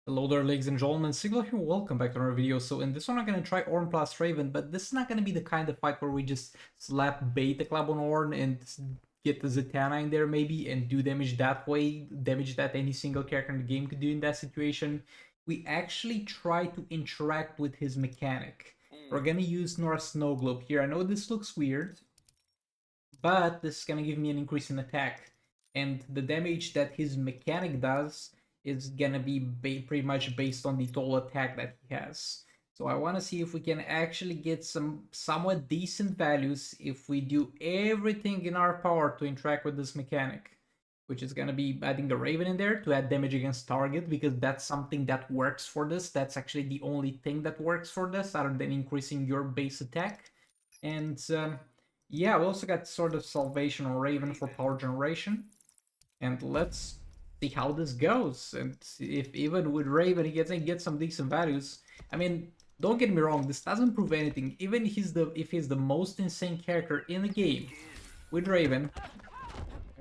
Hello there, ladies and gentlemen, Siglo here, welcome back to another video. So in this one I'm gonna try Orn plus Raven, but this is not gonna be the kind of fight where we just slap bait the club on Orn and get the Zatanna in there maybe and do damage that way, damage that any single character in the game could do in that situation. We actually try to interact with his mechanic. We're gonna use North Snow Globe here. I know this looks weird, but this is gonna give me an increase in attack. And the damage that his mechanic does is gonna be pretty much based on the total attack that he has. So I want to see if we can actually get some somewhat decent values if we do everything in our power to interact with this mechanic. Which is gonna be adding the Raven in there to add damage against target, because that's something that works for this. That's actually the only thing that works for this, other than increasing your base attack. And yeah, we also got sort of Salvation on Raven for power generation. And let's see how this goes. And if even with Raven he gets some decent values. I mean, don't get me wrong, this doesn't prove anything. Even if he's the most insane character in the game, with Raven,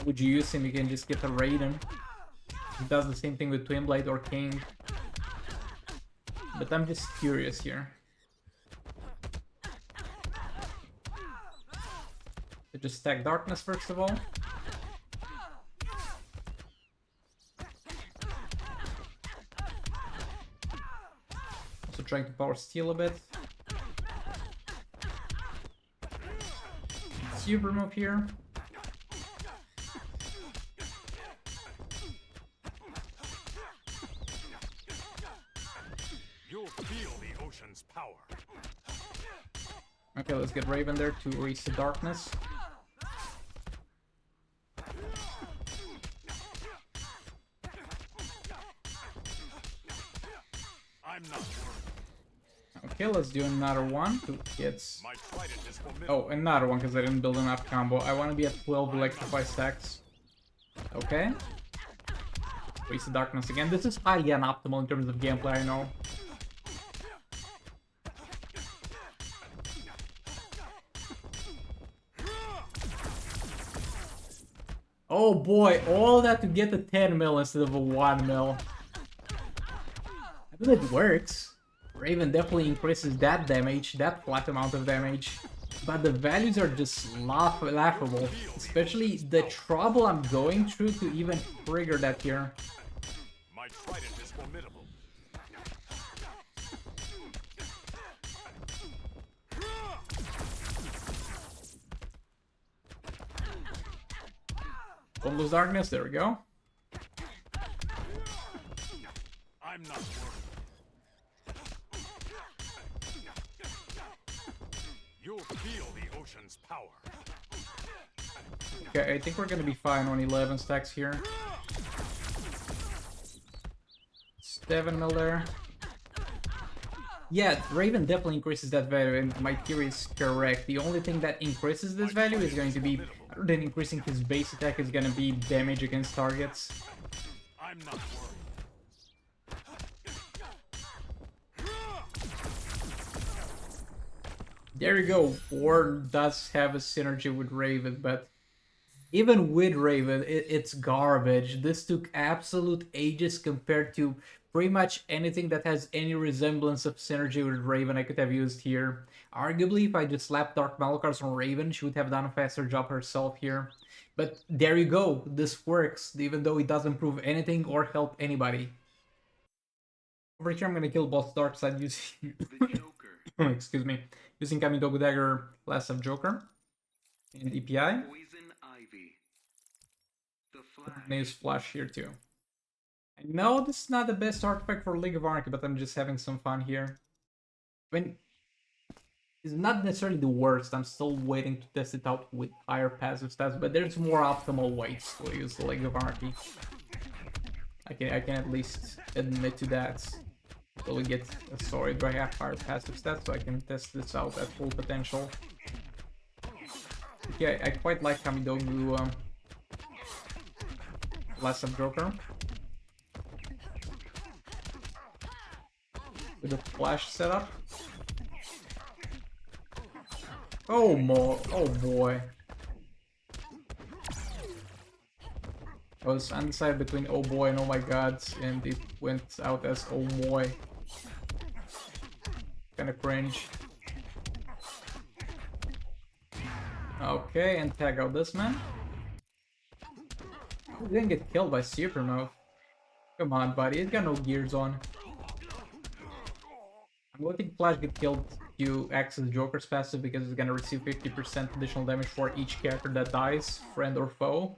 would you use him? You can just get a Raiden. He does the same thing with Twin Blade or King. But I'm just curious here. So just stack Darkness first of all. Also trying to power steal a bit. Super move here. You'll feel the ocean's power. Okay, let's get Raven there to reset Darkness. I'm not Okay, let's do another one to get... My trident is formidable. Oh, another one because I didn't build enough combo. I want to be at 12 Electrify stacks. Okay. Reset Darkness again. This is highly unoptimal in terms of gameplay, I know. Oh boy, all that to get a 10 mil instead of a 1 mil. I think it works. Raven definitely increases that damage, that flat amount of damage. But the values are just laughable. Especially the trouble I'm going through to even trigger that here. My trident is formidable. Don't lose Darkness, there we go. I'm not worried. You'll feel the ocean's power. Okay, I think we're gonna be fine on 11 stacks here. 7 mil there. Yeah, Raven definitely increases that value, and my theory is correct. The only thing that increases this value is going to be, other than increasing his base attack, is gonna be damage against targets. I'm not worried. There you go. Orn does have a synergy with Raven, but even with Raven, it's garbage. This took absolute ages compared to pretty much anything that has any resemblance of synergy with Raven I could have used here. Arguably, if I just slapped Dark Malakars on Raven, she would have done a faster job herself here. But there you go. This works, even though it doesn't prove anything or help anybody. Over here, I'm gonna kill both dark side using... excuse me. Using Kamidogu Dagger, Last of Joker. And DPI. I'm gonna use Flash here too. I know this is not the best artifact for League of Anarchy, but I'm just having some fun here. I mean, it's not necessarily the worst. I'm still waiting to test it out with higher passive stats, but there's more optimal ways to use the League of Anarchy. I can at least admit to that. So we get sorry, do I have higher passive stats so I can test this out at full potential? Yeah, I quite like Kamidogu Last of Joker. With a flash setup. Oh boy. I was undecided between oh boy and oh my god, and it went out as oh boy. Kinda cringe. Okay, and tag out this man. He didn't get killed by super move. Come on, buddy, he's got no gears on. I'm letting Flash get killed to access Joker's passive because he's gonna receive 50% additional damage for each character that dies, friend or foe.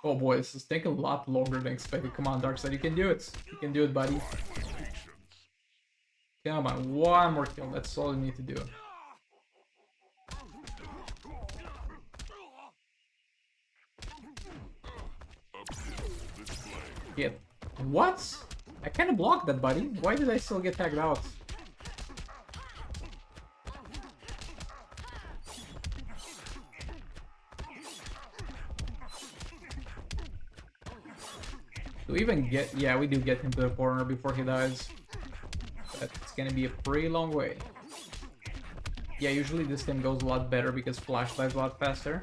Oh boy, this is taking a lot longer than expected. Come on, Darkseid, you can do it. You can do it, buddy. Come on, one more kill. That's all you need to do. Get what? I kind of blocked that, buddy. Why did I still get tagged out? Do we even get... Yeah, we do get him to the corner before he dies. But it's gonna be a pretty long way. Yeah, usually this game goes a lot better because Flash dies a lot faster.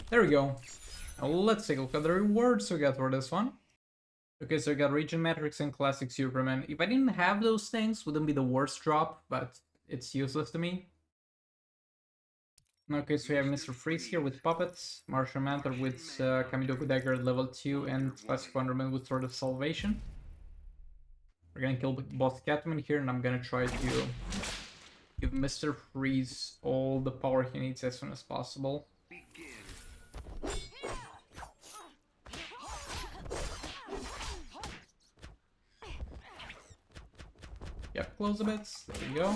There we go. Now let's take a look at the rewards we got for this one. Okay, so we got Region Matrix and Classic Superman. If I didn't have those things, wouldn't be the worst drop, but it's useless to me. Okay, so we have Mr. Freeze here with Puppets, Martian Mantle with Kamidogu Dagger at level 2, and Classic Wonderman with Sword of Salvation. We're gonna kill boss Catwoman here, and I'm gonna try to give Mr. Freeze all the power he needs as soon as possible. Yep, close a bit. There we go.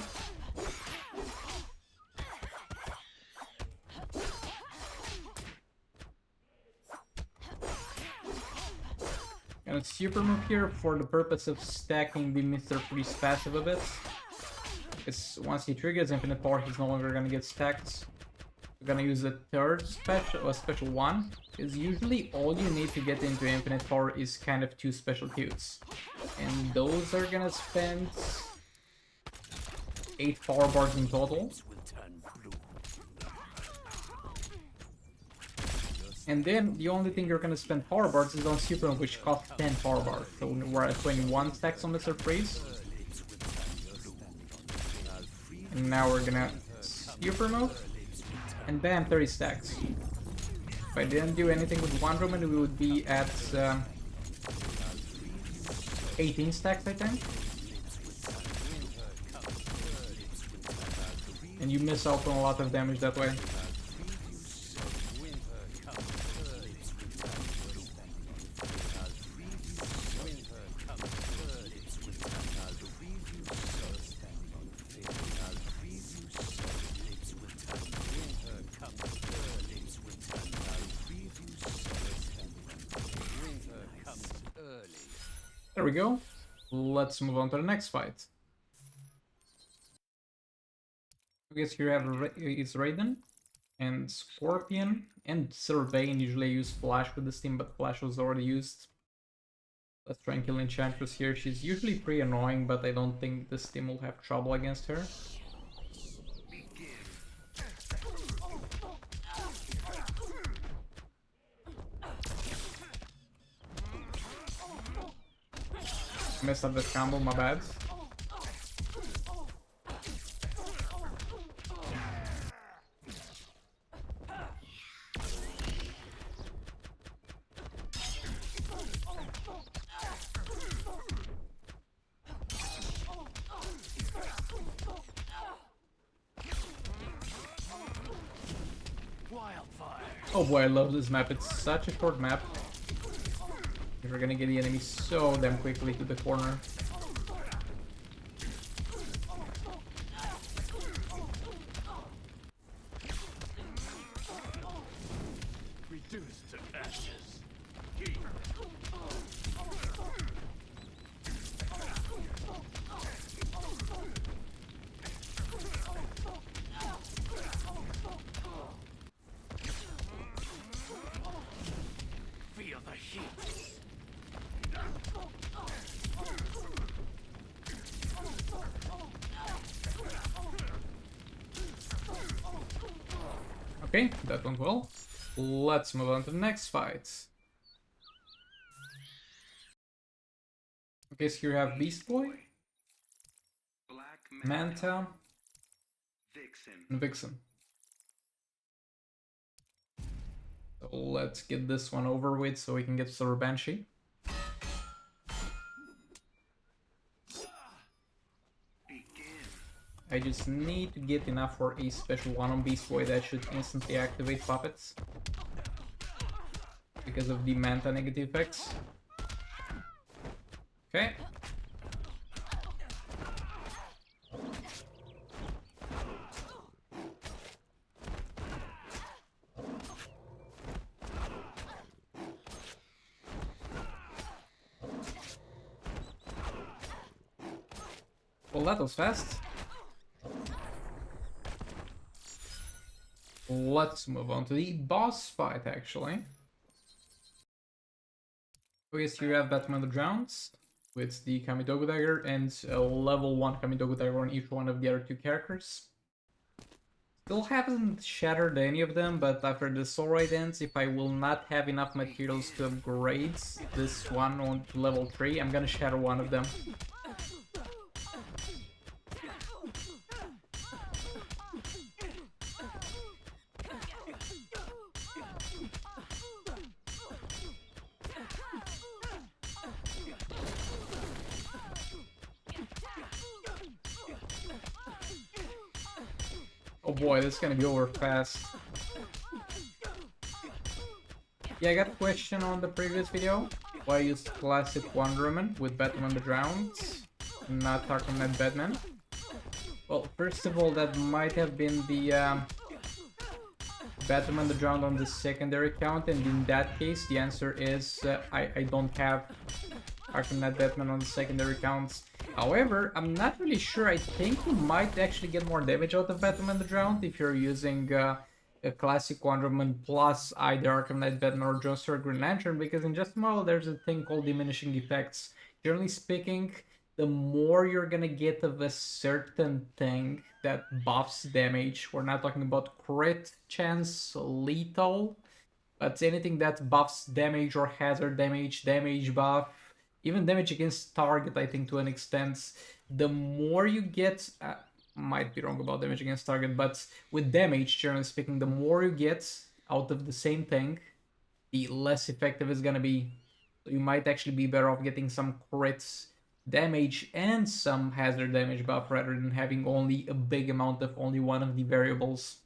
Gonna super move here for the purpose of stacking the Mr. Freeze passive a bit. Because once he triggers infinite power, he's no longer gonna get stacked. We're gonna use a third special, a special one. Because usually all you need to get into infinite power is kind of 2 special queues. And those are gonna spend 8 power bars in total. And then the only thing you're gonna spend power bars is on Super Move, which costs 10 power bars. So we're at 21 stacks on Mr. Freeze. And now we're gonna Super Move. And bam, 30 stacks. If I didn't do anything with Wonder Woman, we would be at 18 stacks, I think. And you miss out on a lot of damage that way. There we go. Let's move on to the next fight. I guess here you have it's Raiden and Scorpion and Sylvain. Usually I use Flash with this team, but Flash was already used. Let's try and kill Enchantress here. She's usually pretty annoying, but I don't think this team will have trouble against her. Messed up this combo, my bad. Oh boy, I love this map. It's such a short map. We're gonna get the enemy so damn quickly to the corner. Reduced to ashes. Okay, that went well. Let's move on to the next fight. Okay, so here you have Beast Boy, Manta, and Vixen. So let's get this one over with so we can get Silver Banshee. I just need to get enough for a special one on Beast Boy that should instantly activate puppets because of the Manta negative effects. Okay. Well, that was fast. Let's move on to the boss fight, actually. Okay, so you have Batman the Drowns with the Kamidogu Dagger and a level 1 Kamidogu Dagger on each one of the other two characters. Still haven't shattered any of them, but after the Soul Raid ends, if I will not have enough materials to upgrade this one on to level 3, I'm gonna shatter one of them. Oh boy, this is gonna be over fast. Yeah, I got a question on the previous video. Why I used classic Wonder Woman with Batman the Drowned, not Arkham Knight Batman? Well, first of all, that might have been the Batman the Drowned on the secondary account, and in that case, the answer is I don't have Arkham Knight Batman on the secondary accounts. However, I'm not really sure. I think you might actually get more damage out of Batman the Drowned if you're using a classic Wonder Woman plus either Arkham Knight Batman or Joker Green Lantern, because in Just Model there's a thing called diminishing effects. Generally speaking, the more you're gonna get of a certain thing that buffs damage, we're not talking about crit chance, lethal, but anything that buffs damage or hazard damage, damage buff, even damage against target, I think, to an extent, the more you get, might be wrong about damage against target, but with damage, generally speaking, the more you get out of the same thing, the less effective it's gonna be. So you might actually be better off getting some crits damage and some hazard damage buff rather than having only a big amount of only one of the variables.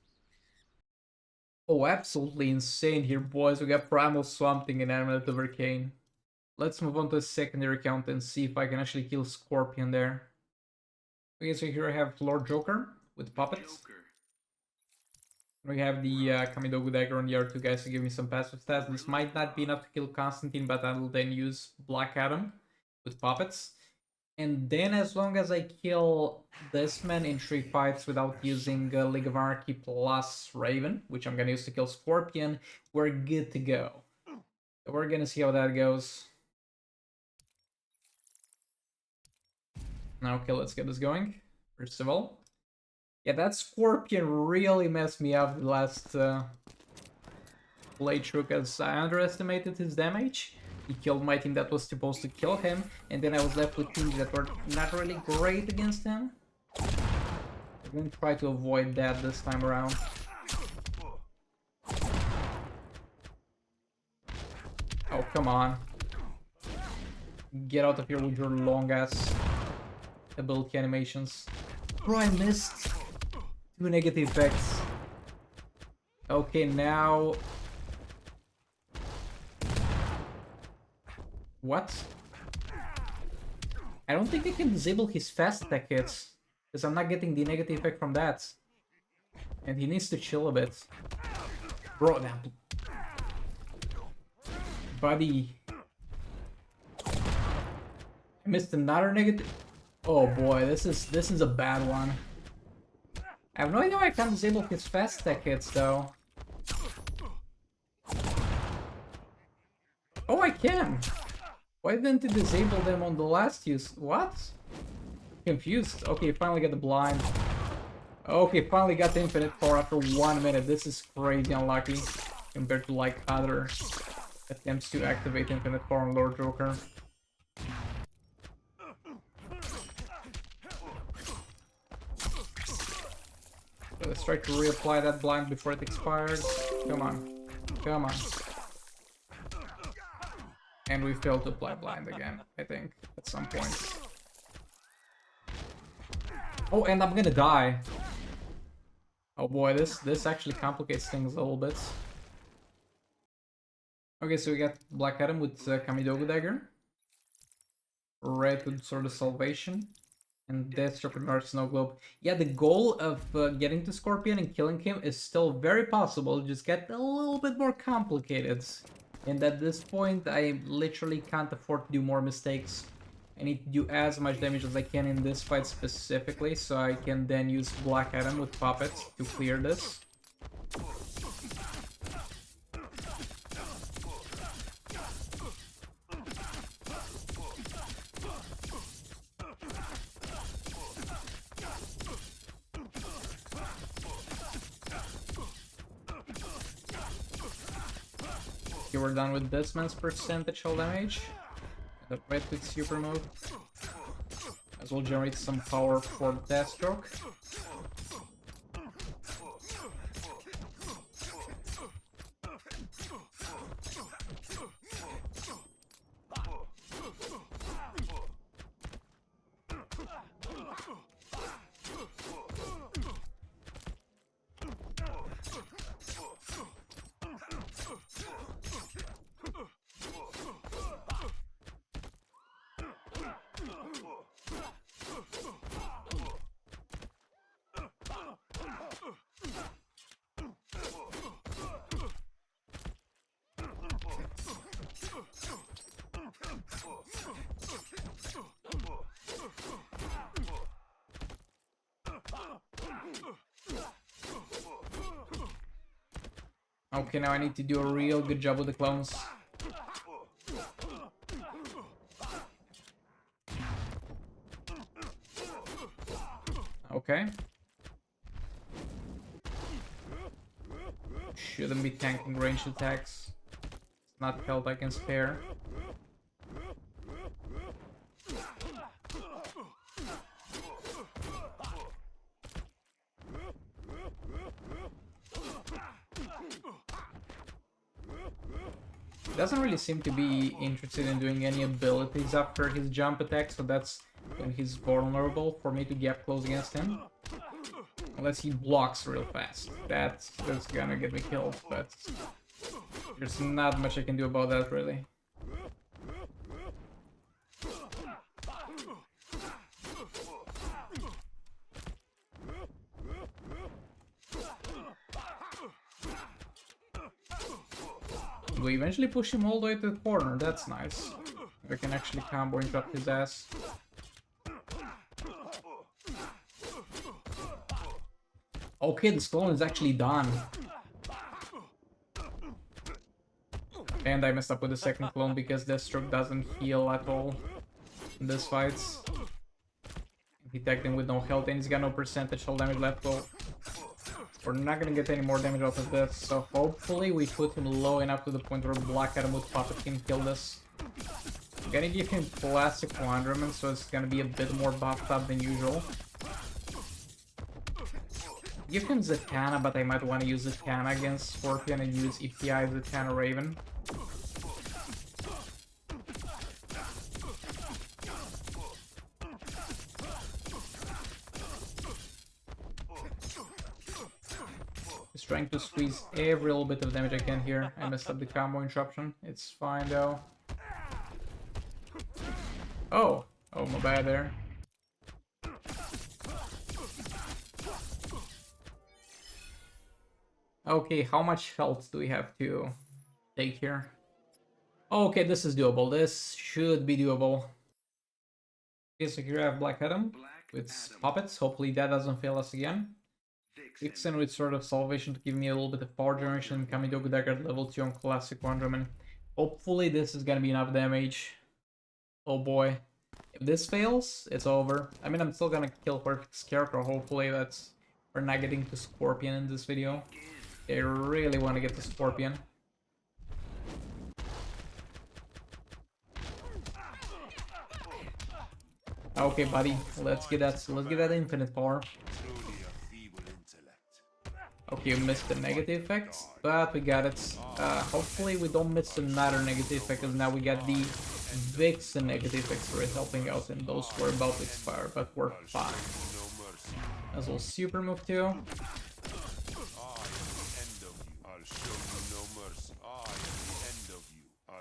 Oh, absolutely insane here, boys. We got Primal Swamp Thing and Amulet of Arcane. Let's move on to the secondary account and see if I can actually kill Scorpion there. Okay, so here I have Lord Joker with puppets. We have the Kamidogu Dagger on the other two guys to give me some passive stats. This might not be enough to kill Constantine, but I will then use Black Adam with puppets. And then as long as I kill this man in 3 fights without using League of Anarchy plus Raven, which I'm gonna use to kill Scorpion, we're good to go. So we're gonna see how that goes. Okay, let's get this going. First of all, yeah, that Scorpion really messed me up the last playthrough because I underestimated his damage. He killed my team that was supposed to kill him, and then I was left with teams that were not really great against him. I'm gonna try to avoid that this time around. Oh, come on. Get out of here with your long ass ability animations. Bro, I missed 2 negative effects. Okay, now... What? I don't think I can disable his fast attack hits, because I'm not getting the negative effect from that. And he needs to chill a bit. Bro, that... Buddy... I missed another negative... Oh boy, this is a bad one. I have no idea why I can't disable his fast attack hits though. Oh, I can! Why didn't it disable them on the last use? What? Confused. Okay, finally got the blind. Okay, finally got the infinite power after 1 minute. This is crazy unlucky compared to like other attempts to activate infinite power on Lord Joker. So let's try to reapply that blind before it expires. Come on. Come on. And we failed to apply blind again, I think, at some point. Oh, and I'm gonna die. Oh boy, this actually complicates things a little bit. Okay, so we got Black Adam with Kamidogu Dagger. Red with Sword of Salvation. And Deathstroke with Dark Snow Globe. Yeah, the goal of getting to Scorpion and killing him is still very possible, just get a little bit more complicated. And at this point, I literally can't afford to do more mistakes. I need to do as much damage as I can in this fight specifically, so I can then use Black Adam with Puppets to clear this. Okay, we're done with this man's percentage hull damage. The red with super move. As well generate some power for Deathstroke. Okay, now I need to do a real good job with the clones. Okay. Shouldn't be tanking ranged attacks. It's not health I can spare. Doesn't really seem to be interested in doing any abilities after his jump attack, so that's when he's vulnerable for me to get close against him. Unless he blocks real fast. That's gonna get me killed, but there's not much I can do about that, really. We eventually push him all the way to the corner, that's nice. We can actually combo and drop his ass. Okay, this clone is actually done. And I messed up with the second clone because Deathstroke doesn't heal at all in this fight. He tagged him with no health and he's got no percentage hull damage left, so we're not gonna get any more damage out of this. So hopefully we put him low enough to the point where Black Adam with Puppet can kill this. I'm gonna give him classic Wonderman, so it's gonna be a bit more buffed up than usual. Give him Zatanna, but I might want to use Zatanna against Scorpion and use EPI Zatanna Raven. Just trying to squeeze every little bit of damage I can here. I messed up the combo interruption. It's fine though. Oh, my bad there. Okay, how much health do we have to take here? Okay, this is doable. This should be doable. Okay, so here I have Black Adam with puppets. Hopefully that doesn't fail us again. Vixen with Sword of Salvation to give me a little bit of power generation. Kamidogu Dagger at level 2 on Classic Wonderman. Hopefully this is gonna be enough damage. Oh boy. If this fails, it's over. I mean, I'm still gonna kill Perfect Scarecrow. Hopefully that's We're not getting to Scorpion in this video. They really want to get to Scorpion. Okay, buddy, let's get that infinite power. Okay, you missed the negative effects, but we got it. Hopefully we don't miss another negative effect, because now we got the Vixen negative effects for it helping out, and those were about to expire, but we're fine. As well, super move too.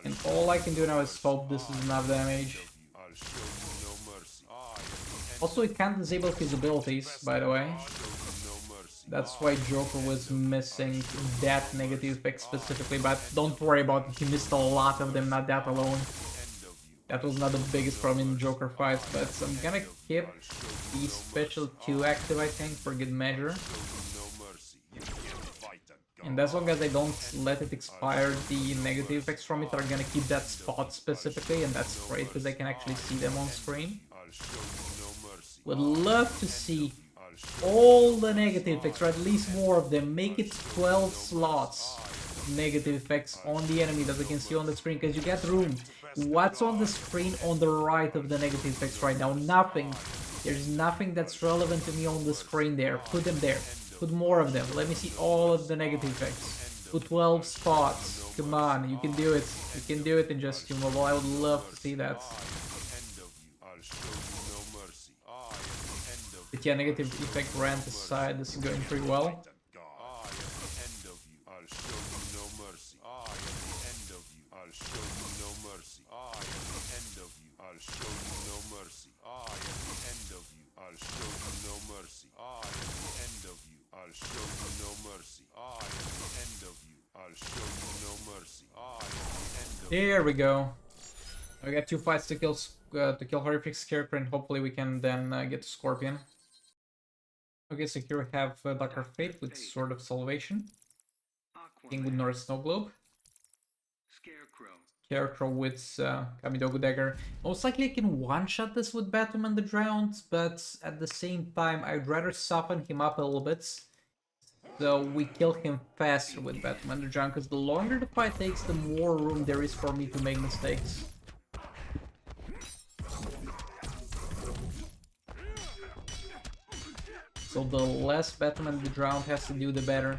And all I can do now is hope this is enough damage. Also, it can't disable his abilities, by the way. That's why Joker was missing that negative effect specifically, but don't worry about it, he missed a lot of them, not that alone. That was not the biggest problem in Joker fights, but I'm gonna keep the special 2 active, I think, for good measure. And as long as I don't let it expire, the negative effects from it are gonna keep that spot specifically, and that's great because I can actually see them on screen. Would love to see all the negative effects, or at least more of them. Make it 12 slots negative effects on the enemy that we can see on the screen, because you get room. What's on the screen on the right of the negative effects right now? Nothing. There's nothing that's relevant to me on the screen there. Put them there. Put more of them. Let me see all of the negative effects. Put 12 spots. Come on, you can do it. You can do it in just 2 mobile. I would love to see that. But yeah, negative effect rant aside, this is going pretty well. Here we go. We got 2 fights to kill Horrific Scarecrow, and hopefully we can then get to Scorpion. Okay, so here we have Dr. Fate with Sword of Salvation, King with North Snow Globe, Scarecrow with Kamidogu Dagger. Most likely I can one-shot this with Batman the Drowned, but at the same time I'd rather soften him up a little bit, so we kill him faster with Batman the Drowned, because the longer the fight takes, the more room there is for me to make mistakes. So the less Batman the Drowned has to do, the better.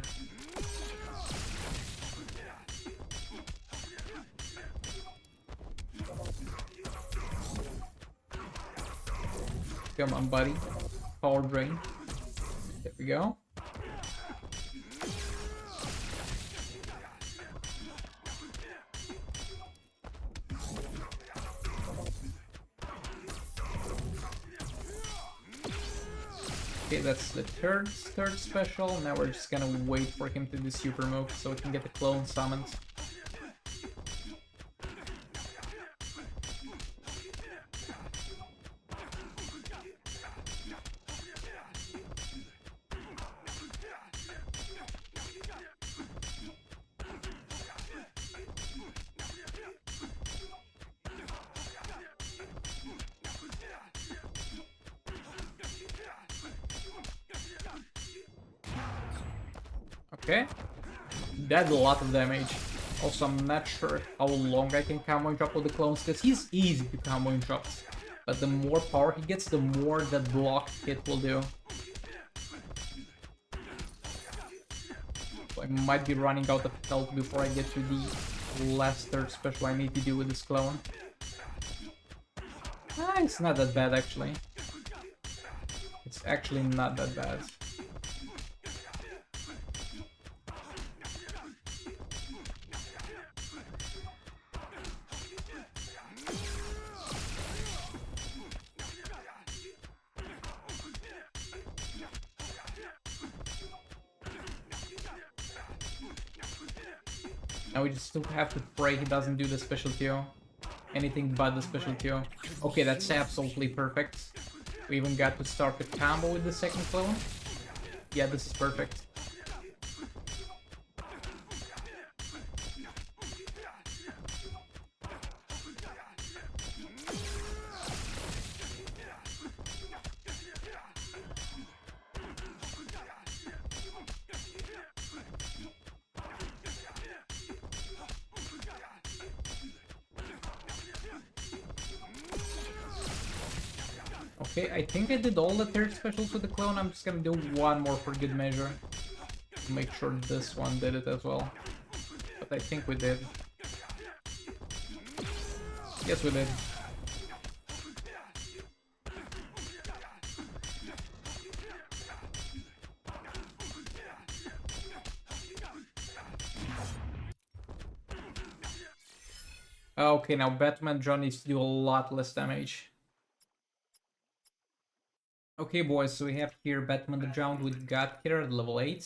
Come on, buddy. Power drain. There we go. Okay, that's the third special. Now we're just gonna wait for him to do super move so we can get the clone summoned. Okay, that's a lot of damage. Also, I'm not sure how long I can combo and drop with the clones, because he's easy to combo and drop. But the more power he gets, the more that block hit will do. So I might be running out of health before I get to the last third special I need to do with this clone. Ah, it's not that bad actually. It's actually not that bad. Now we just still have to pray he doesn't do the special KO. Anything but the special KO. Okay, that's absolutely perfect. We even got to start the combo with the second clone. Yeah, this is perfect. Okay, I think I did all the third specials with the clone. I'm just gonna do one more for good measure. Make sure this one did it as well. But I think we did. Yes, we did. Okay, now Batman John needs to do a lot less damage. Okay, boys, so we have here Batman the Drowned with God Killer at level 8.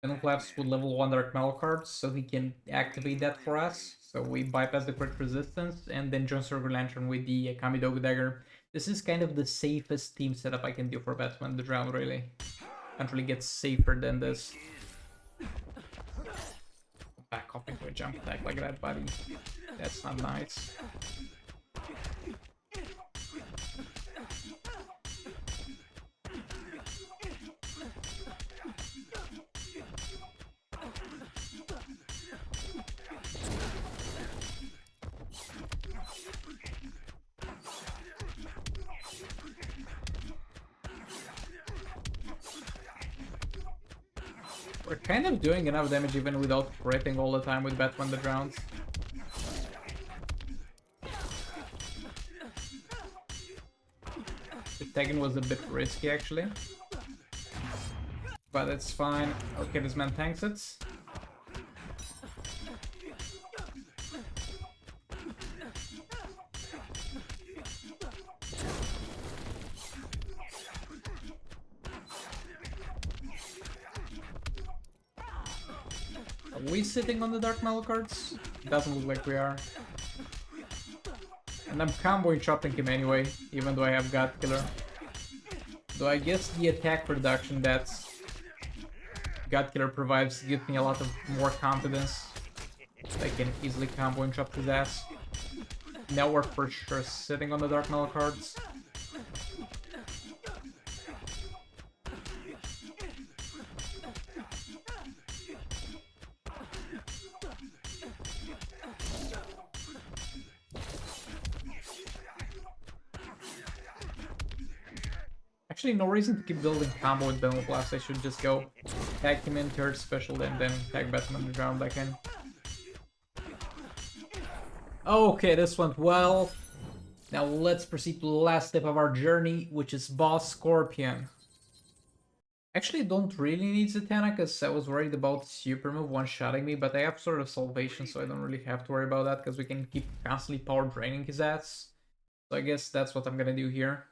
Then Collapse with level 1 Dark Metal cards, so he can activate that for us. So we bypass the crit resistance, and then John Circle Lantern with the Kamidogu Dagger. This is kind of the safest team setup I can do for Batman the Drowned, really. Can't really get safer than this. Back off into a jump attack like that, buddy. That's not nice. We're kind of doing enough damage even without critting all the time with Batman the Drowned. The tagging was a bit risky actually. But it's fine. Okay, this man tanks it. Are we sitting on the Dark Metal cards? Doesn't look like we are. And I'm comboing chopping him anyway, even though I have God Killer. Though I guess the attack reduction that God Killer provides gives me a lot of more confidence. I can easily combo and chop his ass. Now we're for sure sitting on the Dark Metal cards. Actually, no reason to keep building combo with Battle Blast. I should just go tag him in third special and then tag Batman underground back in. Okay, this went well. Now let's proceed to the last step of our journey, which is Boss Scorpion. Actually, don't really need Zatanna because I was worried about super move one-shotting me, but I have sort of salvation, so I don't really have to worry about that because we can keep constantly power draining his ass. So I guess that's what I'm gonna do here.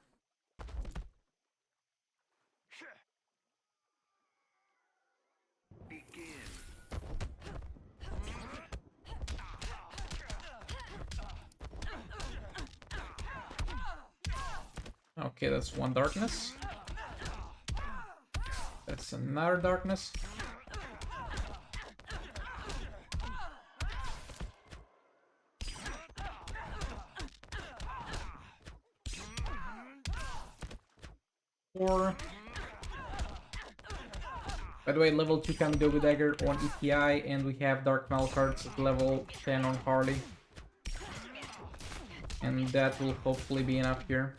Okay, that's one darkness. That's another darkness. Four. By the way, level 2 Kamidogu Dagger on EPI, and we have Dark Metal cards at level 10 on Harley. And that will hopefully be enough here.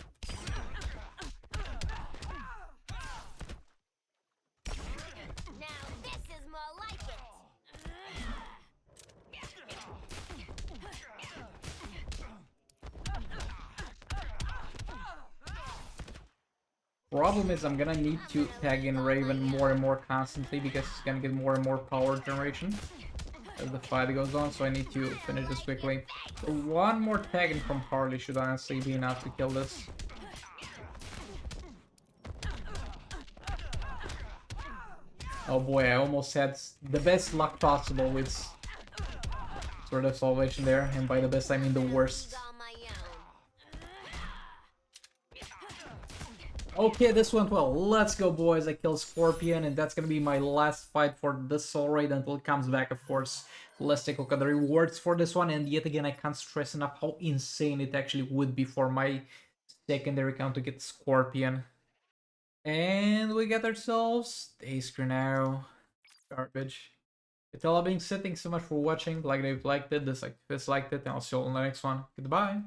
Problem is I'm gonna need to tag in Raven more and more constantly because he's gonna get more and more power generation as the fight goes on, so I need to finish this quickly. So one more tagging from Harley should honestly be enough to kill this. Oh boy, I almost had the best luck possible with sort of salvation there, and by the best I mean the worst. Okay, this went well. Let's go, boys. I killed Scorpion, and that's gonna be my last fight for this soul raid until it comes back, of course. Let's take a look at the rewards for this one, and yet again, I can't stress enough how insane it actually would be for my secondary account to get Scorpion. And we got ourselves Dayscrew now. Garbage. With all that being said, thanks so much for watching. Like if you liked it, disliked it, and I'll see you all in the next one. Goodbye.